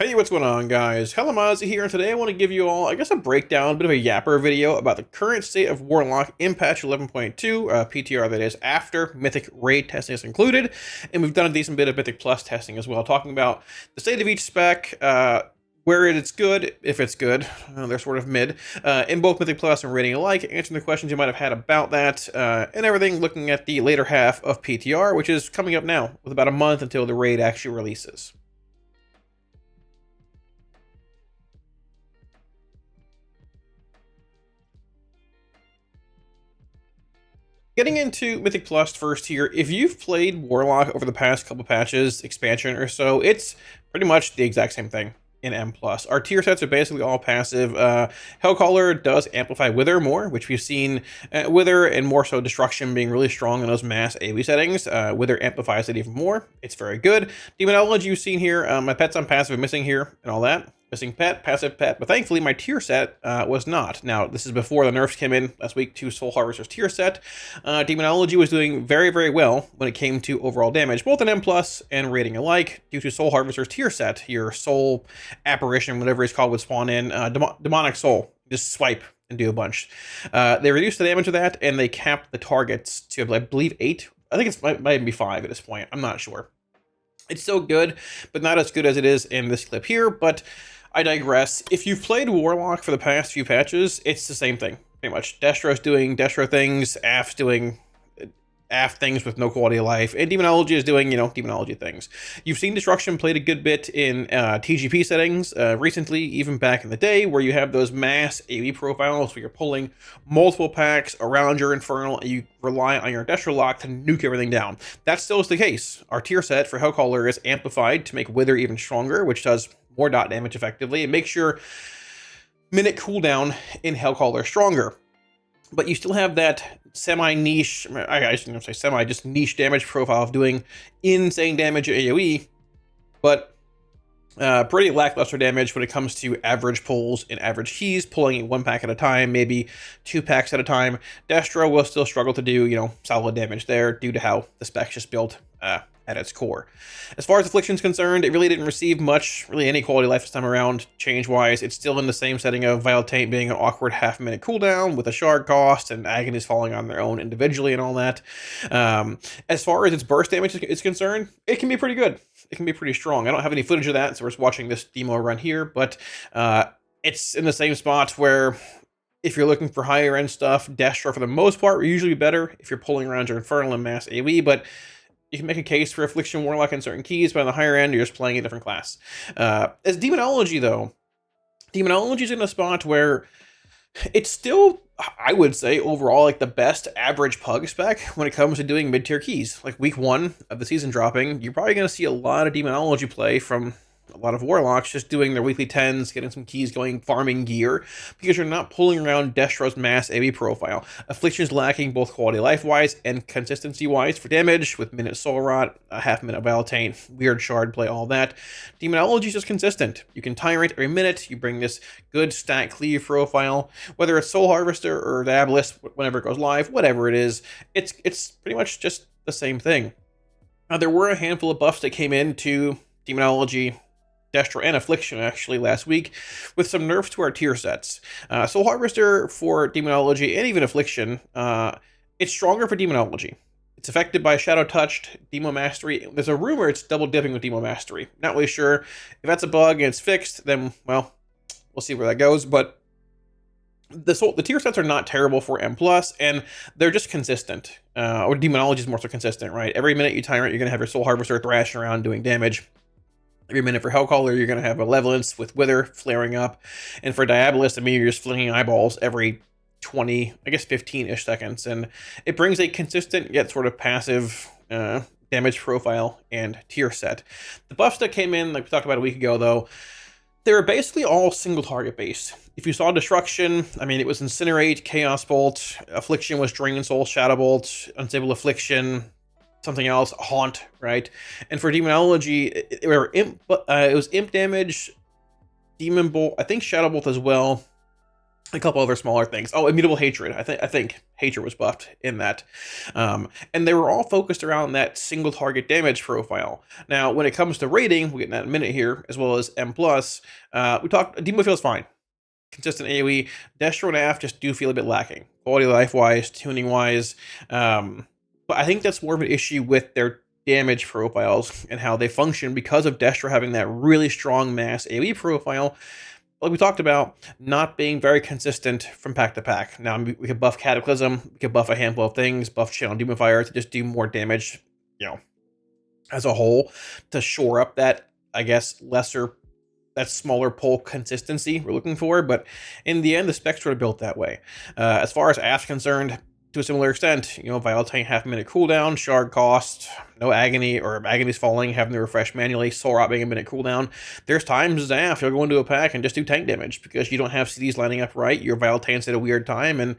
Hey, what's going on, guys? Kalamazi here, and today I want to give you all, I guess, a breakdown, a bit of a yapper video about the current state of Warlock in patch 11.2, PTR that is, after Mythic raid testing is included, and we've done a decent bit of Mythic Plus testing as well, talking about the state of each spec, where it's good, if it's good, they're sort of mid, in both Mythic Plus and rating alike, answering the questions you might have had about that, and everything, looking at the later half of PTR, which is coming up now, with about a month until the raid actually releases. Getting into Mythic Plus first here, if you've played Warlock over the past couple patches, expansion or so, it's pretty much the exact same thing in M+. Our tier sets are basically all passive. Hellcaller does amplify Wither more, which we've seen Wither and more so Destruction being really strong in those mass AoE settings. Wither amplifies it even more. It's very good. Demonology you've seen here, my pets on passive are missing here and all that. Missing pet, passive pet, but thankfully my tier set was not. Now, this is before the nerfs came in last week to Soul Harvester's tier set. Demonology was doing very, very well when it came to overall damage, both in M+, and rating alike, due to Soul Harvester's tier set. Your Soul Apparition, whatever it's called, would spawn in Demonic Soul. Just swipe and do a bunch. They reduced the damage of that, and they capped the targets to, I believe, 8. I think it might even be 5 at this point. I'm not sure. It's still good, but not as good as it is in this clip here, but I digress. If you've played Warlock for the past few patches, it's the same thing, pretty much. Destro's doing Destro things, Aff's doing Aff things with no quality of life, and Demonology is doing, Demonology things. You've seen Destruction played a good bit in TGP settings recently, even back in the day, where you have those mass AoE profiles where you're pulling multiple packs around your Infernal, and you rely on your Destro lock to nuke everything down. That still is the case. Our tier set for Hellcaller is amplified to make Wither even stronger, which does more dot damage effectively. It makes your minute cooldown in Hellcaller stronger. But you still have that semi-niche, I shouldn't say semi, just niche damage profile of doing insane damage at AoE, but pretty lackluster damage when it comes to average pulls and average keys, pulling 1 pack at a time, maybe 2 packs at a time. Destro will still struggle to do, solid damage there due to how the spec's just built at its core. As far as Affliction's concerned, it really didn't receive much, really any quality of life this time around, change-wise. It's still in the same setting of Vital Taint being an awkward half-minute cooldown with a shard cost and agonies falling on their own individually and all that. As far as its burst damage is concerned, it can be pretty good. It can be pretty strong. I don't have any footage of that, so we're just watching this demo run here, but it's in the same spot where if you're looking for higher end stuff, Destro for the most part are usually better if you're pulling around your Infernal and mass AoE, but you can make a case for Affliction, Warlock, and certain keys, but on the higher end, you're just playing a different class. As Demonology, though, Demonology is in a spot where it's still, I would say, overall, like the best average pug spec when it comes to doing mid-tier keys. Like week 1 of the season dropping, you're probably going to see a lot of Demonology play from a lot of Warlocks just doing their weekly 10s, getting some keys going, farming gear, because you're not pulling around Destro's mass AoE profile. Affliction's lacking both quality life-wise and consistency-wise for damage, with minute Soul Rot, a half-minute Vital Taint, weird shard play, all that. Demonology's just consistent. You can Tyrant every minute, you bring this good stat cleave profile, whether it's Soul Harvester or Dabalist, whenever it goes live, whatever it is, it's pretty much just the same thing. Now, there were a handful of buffs that came into Demonology, Destro, and Affliction actually last week, with some nerfs to our tier sets. Soul Harvester for Demonology and even Affliction, it's stronger for Demonology. It's affected by Shadow Touched, Demo Mastery. There's a rumor it's double dipping with Demo Mastery. Not really sure. If that's a bug and it's fixed, then, well, we'll see where that goes, but the tier sets are not terrible for M+, and they're just consistent. Or Demonology is more so consistent, right? Every minute you Tyrant, you're going to have your Soul Harvester thrashing around doing damage. Every minute for Hellcaller, you're going to have Malevolence with Wither flaring up. And for Diabolist, I mean, you're just flinging eyeballs every 20, I guess 15-ish seconds. And it brings a consistent yet sort of passive damage profile and tier set. The buffs that came in, like we talked about a week ago, though, they were basically all single target based. If you saw Destruction, I mean, it was Incinerate, Chaos Bolt, Affliction was Drain Soul, Shadow Bolt, Unstable Affliction, something else, Haunt, right? And for Demonology, it was Imp damage, Demon Bolt, I think Shadow Bolt as well. a couple other smaller things. Oh, Immutable Hatred. I think Hatred was buffed in that. And they were all focused around that single target damage profile. Now, when it comes to rating, we'll get in that in a minute here, as well as M+, we talked, Demo feels fine. Consistent AoE. Destro and Aff just do feel a bit lacking. Quality of life-wise, tuning-wise. But I think that's more of an issue with their damage profiles and how they function because of Destro having that really strong mass AoE profile, like we talked about, not being very consistent from pack to pack. Now, we could buff Cataclysm, we could buff a handful of things, buff Channel Demon Fire to just do more damage, as a whole, to shore up that, I guess, that smaller pull consistency we're looking for. But in the end, the specs were built that way. As far as Aff's concerned, to a similar extent, Vitality half-minute cooldown, shard cost, no agony, or agony's falling, having to refresh manually, soul rot being a minute cooldown. There's times as Aff, you'll go into a pack and just do tank damage because you don't have CDs lining up right, your Vitalitain's at a weird time, and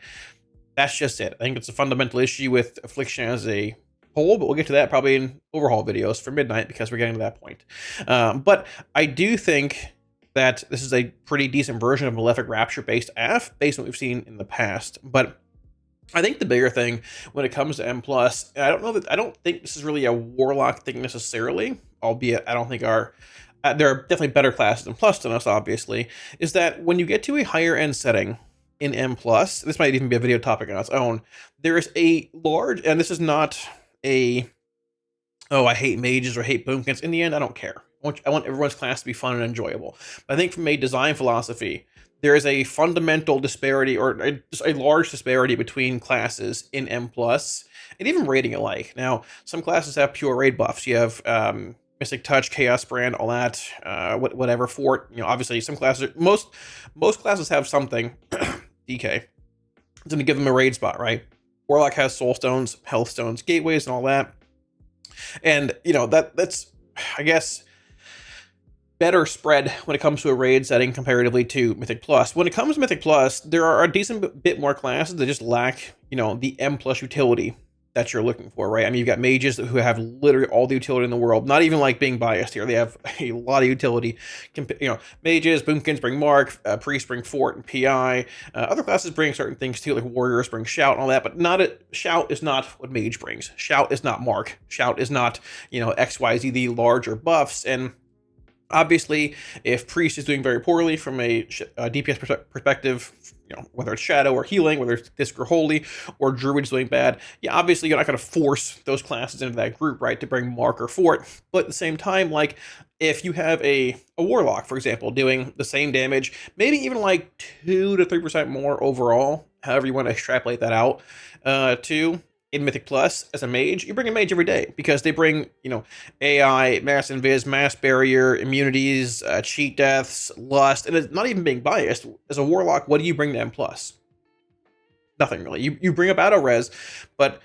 that's just it. I think it's a fundamental issue with Affliction as a whole, but we'll get to that probably in overhaul videos for Midnight because we're getting to that point. But I do think that this is a pretty decent version of Malefic Rapture-based Aff, based on what we've seen in the past. But I think the bigger thing when it comes to M+, I don't think this is really a Warlock thing necessarily, albeit I don't think there are definitely better classes in Plus than us, obviously, is that when you get to a higher end setting in M+, this might even be a video topic on its own, there is a large, and this is not a, oh, I hate mages or hate boomkins. In the end, I don't care. I want everyone's class to be fun and enjoyable. But I think from a design philosophy, there is a fundamental disparity, or just a large disparity between classes in M+, and even rating alike. Now, some classes have pure raid buffs. You have Mystic Touch, Chaos Brand, all that, whatever, Fort. Obviously, some classes, most classes have something, DK, it's going to give them a raid spot, right? Warlock has Soul Stones, Health Stones, Gateways, and all that. And, that's, I guess, better spread when it comes to a raid setting comparatively to Mythic Plus. When it comes to Mythic Plus, there are a decent bit more classes that just lack, the M+ utility that you're looking for, right? I mean, you've got mages who have literally all the utility in the world, not even like being biased here. They have a lot of utility. Mages, boomkins bring Mark, priests bring Fort and PI. Other classes bring certain things too, like warriors bring Shout and all that, but Shout is not what mage brings. Shout is not Mark. Shout is not, XYZ, the larger buffs. And obviously, if Priest is doing very poorly from a DPS perspective, whether it's Shadow or Healing, whether it's Disc or Holy, or Druid is doing bad, obviously you're not going to force those classes into that group, right, to bring Mark or Fort. But at the same time, like, if you have a Warlock, for example, doing the same damage, maybe even like 2 to 3% more overall, however you want to extrapolate that out, in Mythic Plus, as a mage, you bring a mage every day because they bring, AI, mass invis, mass barrier, immunities, cheat deaths, lust, and it's not even being biased. As a Warlock, what do you bring to M+? Nothing really. You bring up auto res, but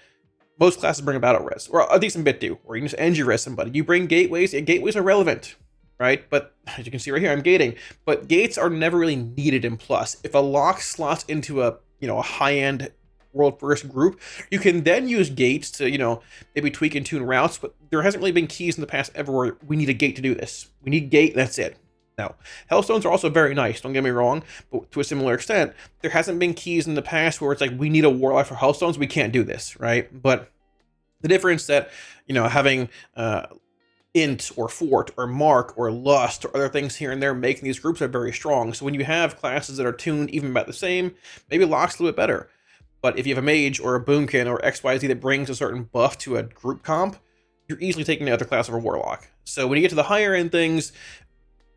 most classes bring up auto res, or a decent bit do, or you can just NG res somebody. You bring gateways, and gateways are relevant, right? But as you can see right here, I'm gating, but gates are never really needed in Plus. If a lock slots into a high-end world first group, you can then use gates to maybe tweak and tune routes, but there hasn't really been keys in the past ever where we need a gate to do this. We need gate, and that's it. Now, Hellstones are also very nice, don't get me wrong, but to a similar extent, there hasn't been keys in the past where it's like, we need a Warlock for Hellstones, we can't do this, right? But the difference that having Int or Fort or Mark or Lust or other things here and there making these groups are very strong. So when you have classes that are tuned even about the same, maybe Lock's a little bit better. But if you have a mage or a boomkin or XYZ that brings a certain buff to a group comp, you're easily taking the other class over Warlock. So when you get to the higher end things,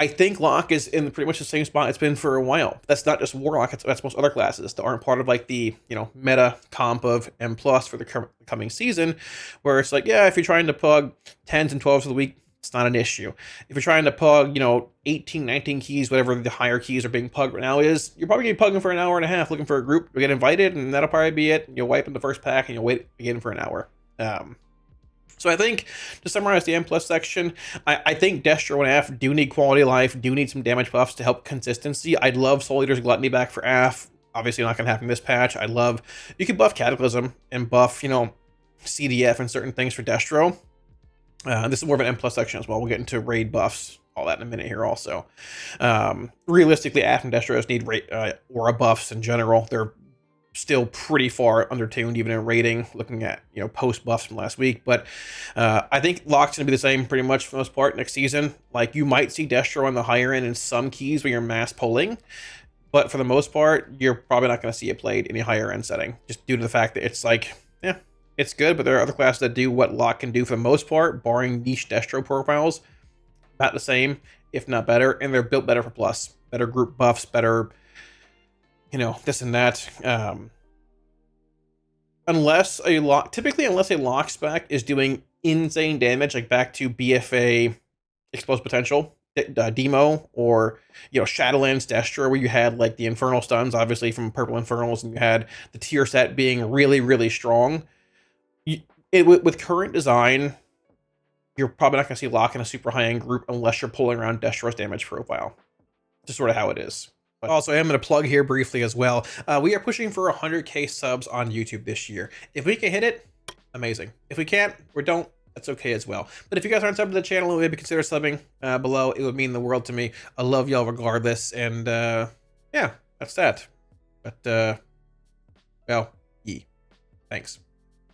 I think Lock is in pretty much the same spot it's been for a while. That's not just Warlock, that's most other classes that aren't part of like the meta comp of M+ for the coming season, where it's like, if you're trying to pug 10s and 12s of the week, it's not an issue. If you're trying to pug, 18, 19 keys, whatever the higher keys are being pugged right now is, you're probably going to be pugging for an hour and a half looking for a group. You'll get invited, and that'll probably be it. You'll wipe in the first pack, and you'll wait again for an hour. So I think, to summarize the M+ section, I think Destro and Aff do need quality of life, do need some damage buffs to help consistency. I'd love Soul Eater's Gluttony back for Aff. Obviously not going to happen in this patch. You could buff Cataclysm and buff, CDF and certain things for Destro. This is more of an M+ section as well. We'll get into raid buffs all that in a minute here also. Realistically, Aff and Destros need aura buffs in general. They're still pretty far undertuned even in rating, looking at, you know, post buffs from last week. But I think Lock's gonna be the same pretty much for the most part next season. Like, you might see Destro on the higher end in some keys when you're mass pulling, but for the most part, you're probably not going to see it played in a higher end setting, just due to the fact that it's like, yeah, it's good, but there are other classes that do what Lock can do for the most part, barring niche Destro profiles, about the same, if not better, and they're built better for plus, better group buffs, better, you know, this and that. Typically unless a Lock spec is doing insane damage, like back to BFA explosive potential, Demo, or, you know, Shadowlands Destro, where you had like the Infernal stuns, obviously from Purple Infernals, and you had the tier set being really, really strong. With current design, you're probably not going to see Lock in a super high-end group unless you're pulling around Destro's damage profile. Just sort of how it is. But also, I'm going to plug here briefly as well. We are pushing for 100K subs on YouTube this year. If we can hit it, amazing. If we can't, we don't. That's okay as well. But if you guys aren't subbed to the channel, maybe consider subbing below. It would mean the world to me. I love y'all regardless. And yeah, that's that. But, well, thanks.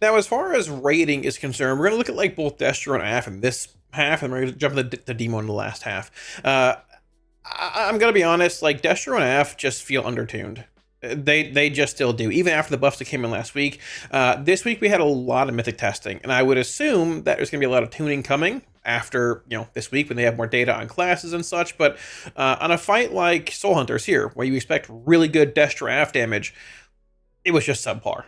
Now, as far as rating is concerned, we're going to look at like both Destro and Aff in this half, and we're going to jump into the Demo in the last half. I'm going to be honest, like Destro and Aff just feel undertuned. They just still do, even after the buffs that came in last week. This week we had a lot of mythic testing, and I would assume that there's going to be a lot of tuning coming after, you know, this week when they have more data on classes and such. But on a fight like Soul Hunters here, where you expect really good Destro Aff damage, it was just subpar.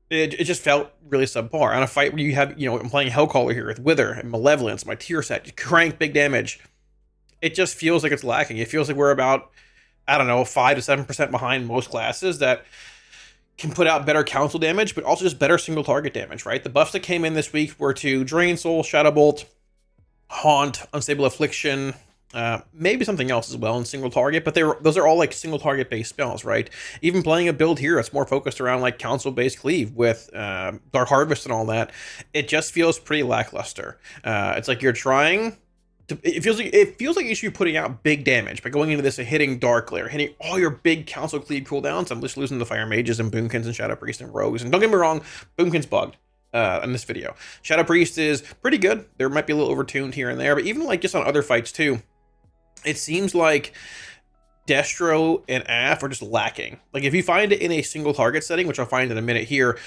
It just felt really subpar. On a fight where you have, you know, I'm playing Hellcaller here with Wither and Malevolence, my tier set, you crank big damage. It just feels like it's lacking. It feels like we're about, I don't know, 5 to 7% behind most classes that can put out better council damage, but also just better single target damage, right? The buffs that came in this week were to Drain Soul, Shadow Bolt, Haunt, Unstable Affliction, maybe something else as well in single target, but those are all like single target based spells, right? Even playing a build here that's more focused around like council based cleave with Dark Harvest and all that, it just feels pretty lackluster. It's like you're trying. It feels like you should be putting out big damage by going into this and hitting Dark Glare, hitting all your big council cleave cooldowns. I'm just losing the Fire Mages and Boomkins and Shadow Priest and Rogues. And don't get me wrong, Boomkin's bugged in this video. Shadow Priest is pretty good. There might be a little overtuned here and there, but even like just on other fights too, it seems like Destro and Aff are just lacking. Like if you find it in a single target setting, which I'll find in a minute here,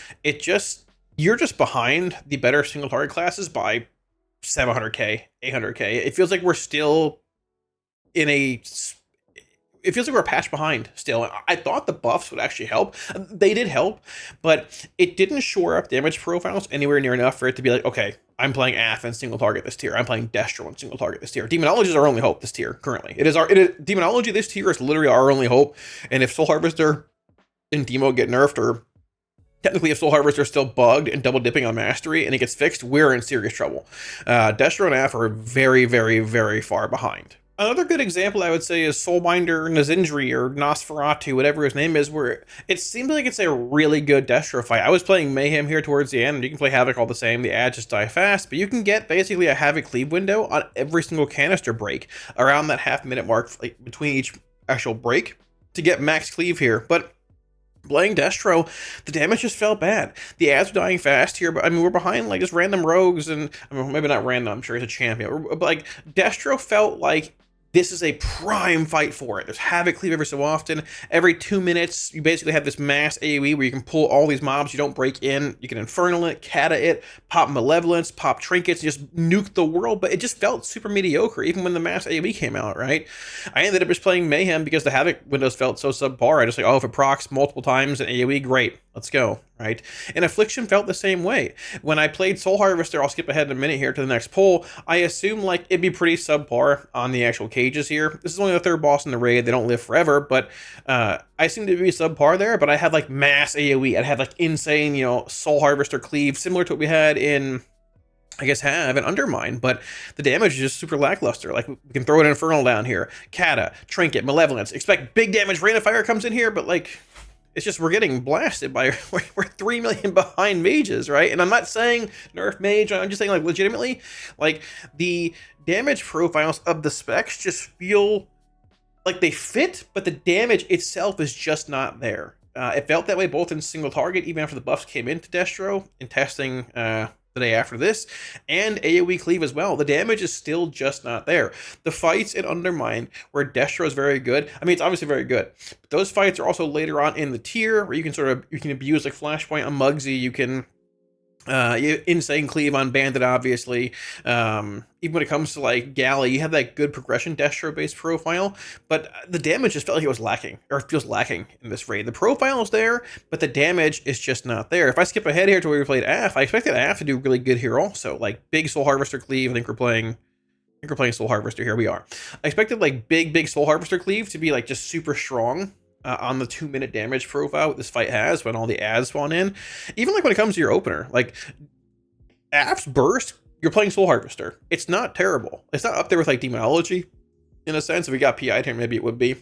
you're just behind the better single target classes by 700k, 800k. It feels like we're still it feels like we're a patch behind still. I thought the buffs would actually help. They did help, but it didn't shore up damage profiles anywhere near enough for it to be like, okay, I'm playing Aff and single target this tier. I'm playing Destro and single target this tier. Demonology is our only hope this tier currently. Demonology this tier is literally our only hope. And if Soul Harvester and Demo get nerfed, or technically if Soul Harvester is still bugged and double dipping on Mastery and it gets fixed, we're in serious trouble. Destro and Aff are very, very, very far behind. Another good example, I would say, is Soulbinder Nazindri or Nosferatu, whatever his name is, where it seems like it's a really good Destro fight. I was playing Mayhem here towards the end, and you can play Havoc all the same. The ads just die fast, but you can get basically a Havoc cleave window on every single canister break around that half-minute mark, like between each actual break, to get max cleave here. But playing Destro, the damage just felt bad. The ads are dying fast here, but I mean, we're behind like just random rogues, and I mean, maybe not random, I'm sure he's a champion, but like Destro felt like this is a prime fight for it. There's Havoc cleave every so often. Every 2 minutes, you basically have this mass AoE where you can pull all these mobs you don't break in. You can Infernal it, Kata it, pop Malevolence, pop Trinkets, just nuke the world. But it just felt super mediocre, even when the mass AoE came out, right? I ended up just playing Mayhem because the Havoc windows felt so subpar. I just like, oh, if it procs multiple times in AoE, great. Let's go, right? And Affliction felt the same way. When I played Soul Harvester, I'll skip ahead in a minute here to the next poll, I assume like it'd be pretty subpar on the actual cages here. This is only the third boss in the raid. They don't live forever, but I seem to be subpar there, but I had like mass AoE. I had like insane, you know, Soul Harvester cleave, similar to what we had in, I guess, Have and Undermine, but the damage is just super lackluster. Like, we can throw an Infernal down here. Kata, Trinket, Malevolence. Expect big damage. Rain of Fire comes in here, but like, it's just we're getting blasted by, we're 3 million behind mages, right? And I'm not saying nerf mage, I'm just saying like legitimately, like the damage profiles of the specs just feel like they fit, but the damage itself is just not there. It felt that way both in single target, even after the buffs came into Destro, in testing the day after this, and AoE cleave as well. The damage is still just not there. The fights in Undermine, where Destro is very good, I mean, it's obviously very good, but those fights are also later on in the tier, where you can abuse like Flashpoint on Muggsy, you can insane cleave on Bandit, obviously. Even when it comes to like Galley, you have that good progression Destro based profile, but the damage just felt like it was lacking, or it feels lacking in this raid. The profile is there, but the damage is just not there. If I skip ahead here to where we played Aff, I expected Aff to do really good here also. Like big Soul Harvester cleave. I think we're playing Soul Harvester. Here we are. I expected like big Soul Harvester cleave to be like just super strong. On the 2-minute damage profile this fight has when all the ads spawn in. Even like when it comes to your opener, like Aff's burst, you're playing Soul Harvester. It's not terrible. It's not up there with like Demonology in a sense. If we got PI here, maybe it would be.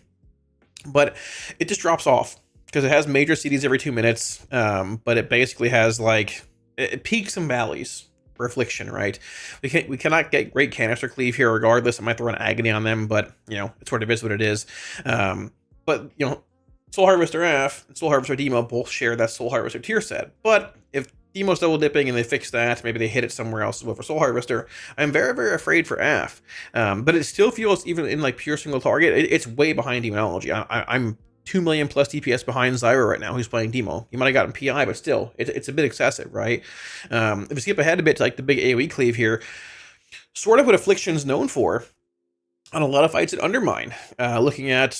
But it just drops off because it has major CDs every 2 minutes. But it basically has like, it peaks and valleys for Affliction, right? We cannot get great canister cleave here regardless. I might throw an Agony on them, but you know, it sort of is what it is. But you know, Soul Harvester Aff and Soul Harvester Demo both share that Soul Harvester tier set. But if Demo's double dipping and they fix that, maybe they hit it somewhere else as well for Soul Harvester, I'm very, very afraid for Aff. But it still feels, even in like pure single target, it's way behind Demonology. I'm 2 million plus DPS behind Zyra right now, who's playing Demo. He might have gotten PI, but still, it's a bit excessive, right? If we skip ahead a bit to like the big AoE cleave here, sort of what Affliction's known for on a lot of fights at Undermine, looking at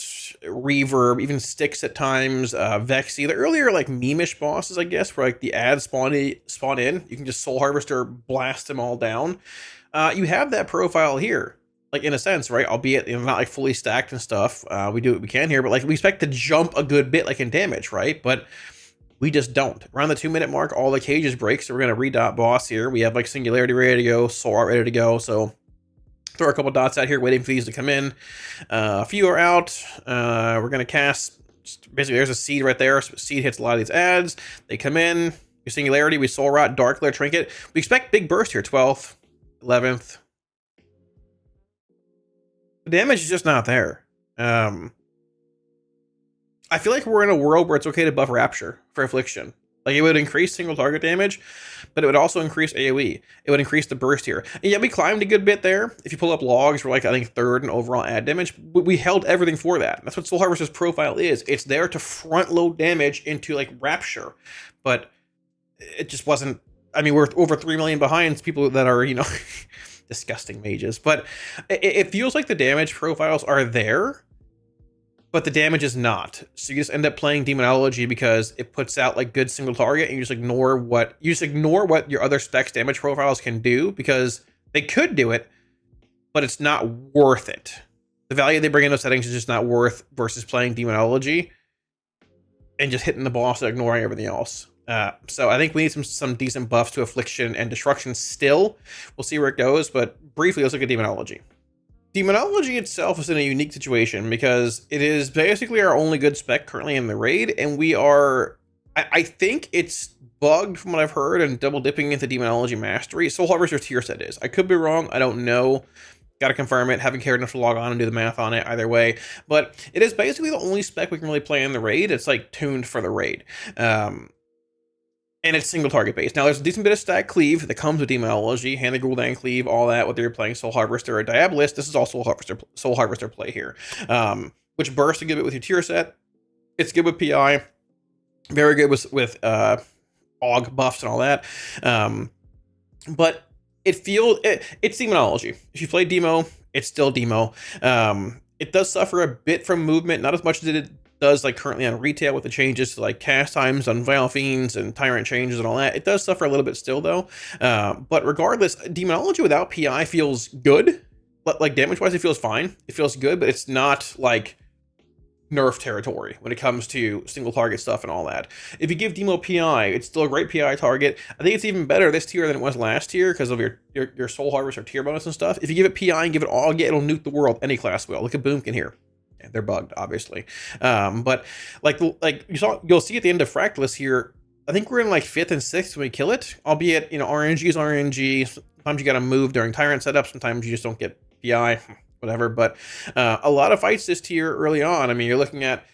Reverb, even Styx at times, Vexy, the earlier like meme-ish bosses, I guess, where like the ads spawn in, you can just Soul Harvester blast them all down. You have that profile here, like in a sense, right? Albeit, you know, not like fully stacked and stuff. We do what we can here, but like we expect to jump a good bit like in damage, right? But we just don't. Around the 2-minute mark, all the cages break, so we're gonna redot boss here. We have like Singularity ready to go, Soul Art ready to go, so throw a couple dots out here, waiting for these to come in. A few are out. We're going to cast, basically there's a seed right there. So seed hits a lot of these ads. They come in. Your Singularity, we Soul Rot, Dark Glare, Trinket. We expect big burst here, 12th, 11th. The damage is just not there. I feel like we're in a world where it's okay to buff Rapture for Affliction. Like, it would increase single target damage, but it would also increase AoE. It would increase the burst here. And yeah, we climbed a good bit there. If you pull up logs, we're like, I think, 3rd in overall ad damage. But we held everything for that. That's what Soul Harvester's profile is. It's there to front load damage into, like, Rapture. But it just wasn't... I mean, we're over 3 million behind people that are, you know, disgusting mages. But it feels like the damage profiles are there, but the damage is not. So you just end up playing Demonology because it puts out like good single target, and you just ignore what your other specs damage profiles can do, because they could do it, but it's not worth it. The value they bring in those settings is just not worth versus playing Demonology and just hitting the boss and ignoring everything else. So I think we need some decent buffs to Affliction and Destruction still. We'll see where it goes, but briefly, let's look at Demonology. Demonology itself is in a unique situation because it is basically our only good spec currently in the raid, and we are... I think it's bugged from what I've heard and double dipping into Demonology Mastery. Soul Harvester's tier set is. I could be wrong. I don't know. Gotta confirm it. Haven't cared enough to log on and do the math on it either way. But it is basically the only spec we can really play in the raid. It's like tuned for the raid. And it's single target based. Now, there's a decent bit of stack cleave that comes with Demonology, Hand the Gul'dan cleave, all that, whether you're playing Soul Harvester or Diabolist. This is all Soul Harvester play here. Which bursts a good bit with your tier set. It's good with PI. Very good with AUG buffs and all that. But it's Demonology. If you play Demo, it's still Demo. It does suffer a bit from movement, not as much as it does like currently on retail with the changes to like cast times on Vile Fiends and Tyrant changes and all that. It does suffer a little bit still though. But regardless, Demonology without PI feels good. But like damage wise, it feels fine. It feels good, but it's not like nerf territory when it comes to single target stuff and all that. If you give Demo PI, it's still a great PI target. I think it's even better this tier than it was last tier because of your Soul Harvester tier bonus and stuff. If you give it PI and give it all, it'll nuke the world. Any class will. Look at Boomkin here. They're bugged, obviously. But like you'll see at the end of Fractalus here, I think we're in like 5th and 6th when we kill it, albeit, you know, RNG is RNG. Sometimes you got to move during Tyrant setup. Sometimes you just don't get PI, whatever. But a lot of fights this tier early on. I mean, you're looking at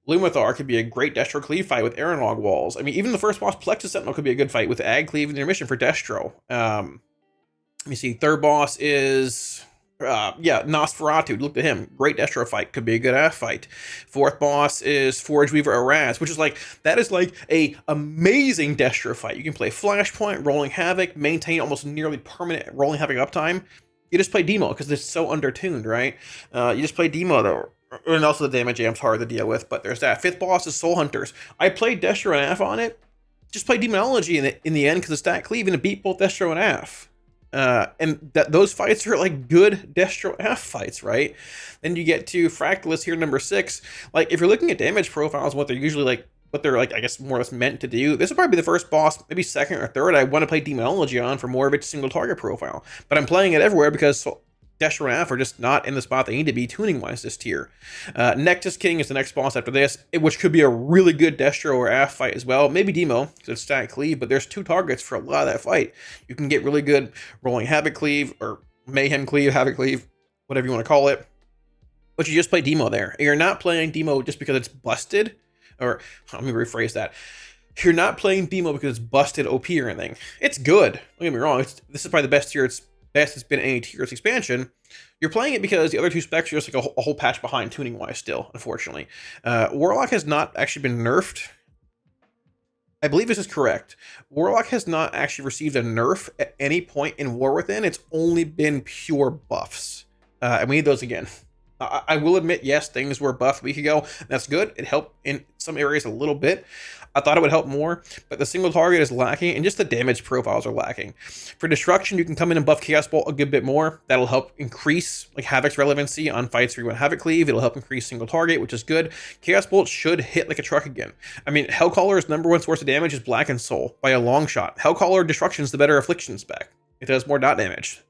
Lumathar could be a great Destro Cleave fight with Aaron Log walls. I mean, even the first boss, Plexus Sentinel, could be a good fight with Ag Cleave in their mission for Destro. Let me see. Third boss is Nosferatu. Look at him. Great Destro fight. Could be a good AF fight. Fourth boss is Forge Weaver Araz, which is like, that is like a amazing Destro fight. You can play Flashpoint, Rolling Havoc, maintain almost nearly permanent Rolling Havoc uptime. You just play Demo because it's so undertuned, right? You just play Demo though. And also the damage amp's hard to deal with, but there's that. Fifth boss is Soul Hunters. I played Destro and AF on it. Just play Demonology in the end because it's stat cleave and it beat both Destro and AF. And those fights are like good Destro AF fights, right? Then you get to Fractalus here, number 6. Like, if you're looking at damage profiles, what they're usually like, I guess, more or less meant to do, this will probably be the first boss, maybe second or third, I want to play Demonology on for more of its single target profile. But I'm playing it everywhere because Destro and AF are just not in the spot they need to be tuning-wise this tier. Nectus King is the next boss after this, which could be a really good Destro or AF fight as well. Maybe Demo, because it's stat cleave, but there's 2 targets for a lot of that fight. You can get really good Rolling Havoc cleave, or Mayhem cleave, Havoc cleave, whatever you want to call it. But you just play Demo there. And you're not playing Demo just because it's busted, or let me rephrase that. You're not playing Demo because it's busted OP or anything. It's good. Don't get me wrong. This is probably the best tier it's been any tier's expansion. You're playing it because the other 2 specs are just like a whole patch behind tuning wise still, unfortunately. Warlock has not actually been nerfed. I believe this is correct. Warlock has not actually received a nerf at any point in War Within. It's only been pure buffs. And we need those again. I will admit, yes, things were buffed a week ago. That's good. It helped in some areas a little bit. I thought it would help more, but the single target is lacking, and just the damage profiles are lacking. For Destruction, you can come in and buff Chaos Bolt a good bit more. That'll help increase like Havoc's relevancy on fights where you want Havoc Cleave. It'll help increase single target, which is good. Chaos Bolt should hit like a truck again. I mean, Hellcaller's #1 source of damage is Black and Soul by a long shot. Hellcaller Destruction is the better Affliction spec. It does more dot damage.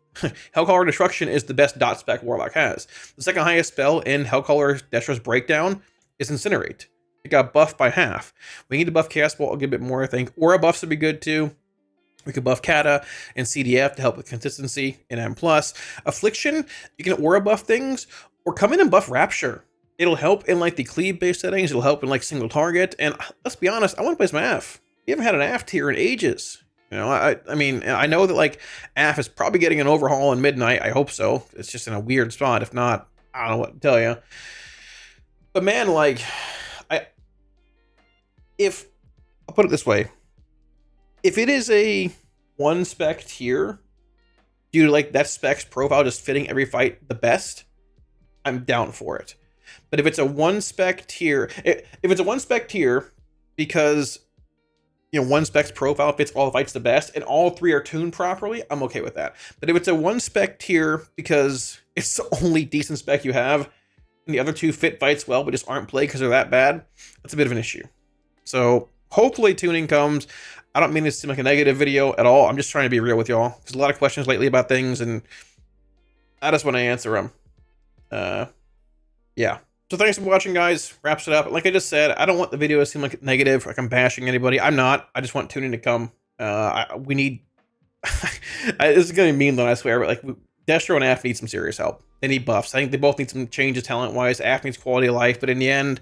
Hellcaller Destruction is the best dot spec Warlock has. The second highest spell in Hellcaller Destro's Breakdown is Incinerate. It got buffed by half. We need to buff Chaos Bolt a good bit more, I think. Aura buffs would be good too. We could buff Kata and CDF to help with consistency in M+. Affliction, you can Aura buff things, or come in and buff Rapture. It'll help in like the cleave-based settings. It'll help in like single target. And let's be honest, I want to play some AF. We haven't had an AF tier in ages. You know, I mean, I know that like AF is probably getting an overhaul in Midnight. I hope so. It's just in a weird spot. If not, I don't know what to tell you. But man, like, I'll put it this way, if it is a 1 spec tier, due to like that spec's profile just fitting every fight the best, I'm down for it. But if it's a 1 spec tier, if it's a 1 spec tier because, you know, 1 spec's profile fits all the fights the best and all 3 are tuned properly, I'm okay with that. But if it's a 1 spec tier because it's the only decent spec you have and the other 2 fit fights well but just aren't played because they're that bad, that's a bit of an issue. So hopefully tuning comes. I don't mean this to seem like a negative video at all. I'm just trying to be real with y'all. There's a lot of questions lately about things, and I just want to answer them. Yeah. So thanks for watching, guys. Wraps it up. Like I just said, I don't want the video to seem like negative, like I'm bashing anybody. I'm not. I just want tuning to come. We need... this is going to be mean, though, I swear, but like Destro and AF need some serious help. They need buffs. I think they both need some changes talent-wise. AF needs quality of life, but in the end,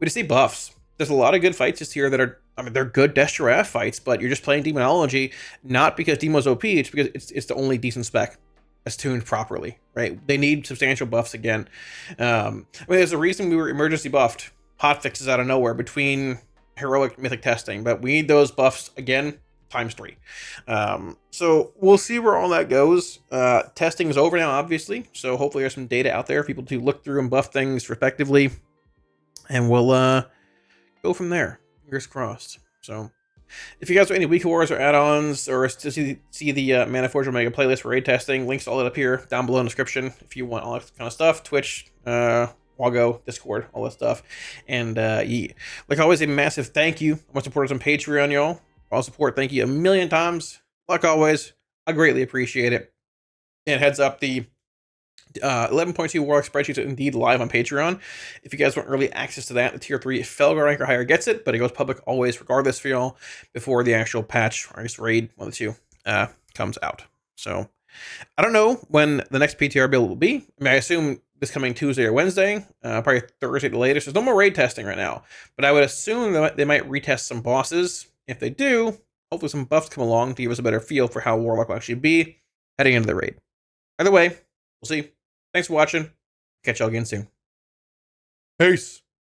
we just need buffs. There's a lot of good fights this here that are, I mean, they're good Destro AF fights, but you're just playing Demonology, not because Demo's OP, it's because it's the only decent spec that's tuned properly, right? They need substantial buffs again. I mean, there's a reason we were emergency buffed hot fixes out of nowhere between heroic mythic testing, but we need those buffs again ×3. So we'll see where all that goes. Testing is over now, obviously, so hopefully there's some data out there for people to look through and buff things respectively, and we'll go from there. Fingers crossed. So if you guys have any Week Wars or add-ons, or to see the Mana Forge Omega playlist for raid testing, links to all that up here down below in the description if you want all that kind of stuff. Twitch, Wago, Discord, all that stuff. And yeah, like always, a massive thank you to my supporters on Patreon, y'all. All support, thank you a million times. Like always, I greatly appreciate it. And heads up, the 11.2 Warlock spreadsheets are indeed live on Patreon. If you guys want early access to that, the tier 3 Felgar rank or higher gets it, but it goes public always regardless for y'all before the actual patch, or I guess raid, one of the two, comes out. So I don't know when the next PTR build will be. I mean, I assume this coming Tuesday or Wednesday, probably Thursday at the latest. There's no more raid testing right now, but I would assume that they might retest some bosses. If they do, hopefully some buffs come along to give us a better feel for how Warlock will actually be heading into the raid. Either way, we'll see. Thanks for watching. Catch y'all again soon. Peace.